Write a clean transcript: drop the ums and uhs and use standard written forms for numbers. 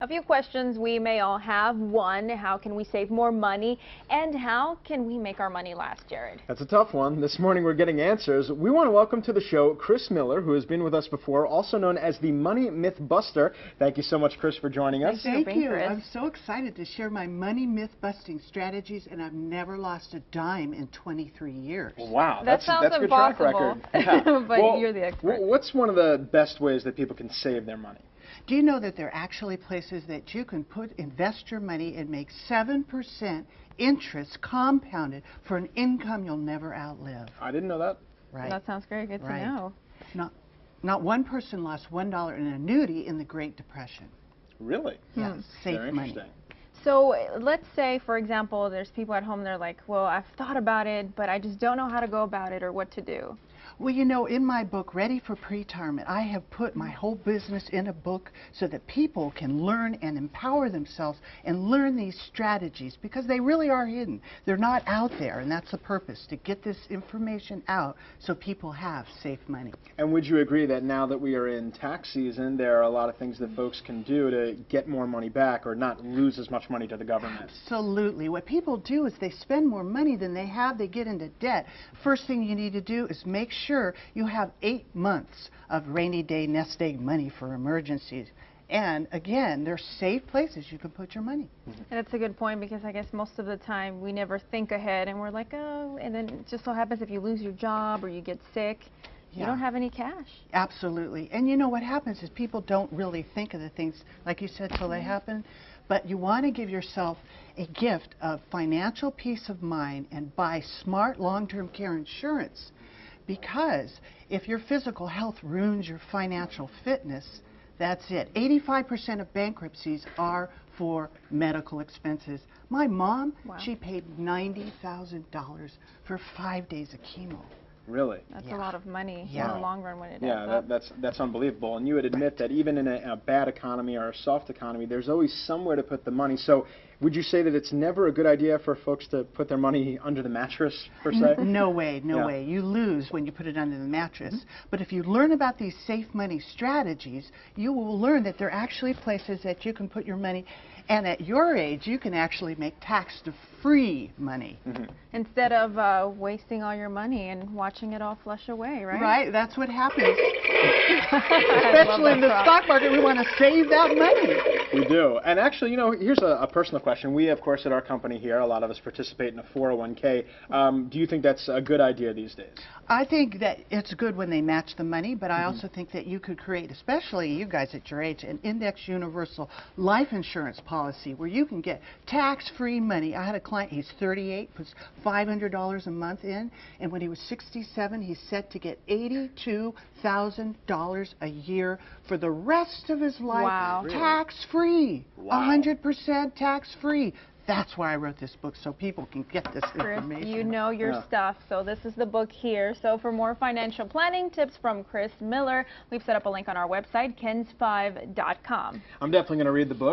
A few questions we may all have. One, how can we save more money? And how can we make our money last, Jared? That's a tough one. This morning we're getting answers. We want to welcome to the show Kris Miller, who has been with us before, also known as the Money Myth Buster. Thank you so much, Kris, for joining us. Thank you. I'm so excited to share my money myth busting strategies, and I've never lost a dime in 23 years. Wow, that's a good track record. Yeah. But well, you're the expert. What's one of the best ways that people can save their money? Do you know that there are actually places that you can invest your money and make 7% interest compounded for an income you'll never outlive? I didn't know that. Right. That sounds very good to know. Not one person lost $1 in an annuity in the Great Depression. Really? Yes, safe money. So let's say, for example, there's people at home, they're like, well, I've thought about it, but I just don't know how to go about it or what to do. Well, you know, in my book, Ready for Pretirement, I have put my whole business in a book so that people can learn and empower themselves and learn these strategies because they really are hidden. They're not out there, and that's the purpose, to get this information out so people have safe money. And would you agree that now that we are in tax season, there are a lot of things that folks can do to get more money back or not lose as much money to the government? Absolutely. What people do is they spend more money than they have. They get into debt. First thing you need to do is make sure you have 8 months of rainy day, nest egg money for emergencies. And again, there's safe places you can put your money. And it's a good point because I guess most of the time we never think ahead and we're like, oh, and then it just so happens if you lose your job or you get sick, you don't have any cash. Absolutely. And you know what happens is people don't really think of the things, like you said, till they happen. But you want to give yourself a gift of financial peace of mind and buy smart long-term care insurance. Because if your physical health ruins your financial fitness, that's it. 85% of bankruptcies are for medical expenses. My mom, she paid $90,000 for 5 days of chemo. Really? That's a lot of money in the long run when it adds up. That's unbelievable. And you would admit that even in a bad economy or a soft economy, there's always somewhere to put the money. So would you say that it's never a good idea for folks to put their money under the mattress, per se? No way, no way. You lose when you put it under the mattress. But if you learn about these safe money strategies, you will learn that there are actually places that you can put your money. And at your age, you can actually make tax-free money. Instead of wasting all your money and watching it all flush away, right? Right, that's what happens. Especially in the stock market, we want to save that money. We do. And actually, you know, here's a personal question. We, of course, at our company here, a lot of us participate in a 401k. Do you think that's a good idea these days? I think that it's good when they match the money, but I also think that you could create, especially you guys at your age, an index universal life insurance policy where you can get tax-free money. I had a client, he's 38, puts $500 a month in, and when he was 67, he's set to get $82,000 a year for the rest of his life. Wow. Tax-free. 100% tax-free. That's why I wrote this book, so people can get this information. Kris, you know your stuff, so this is the book here. So for more financial planning tips from Kris Miller, we've set up a link on our website, kens5.com. I'm definitely going to read the book.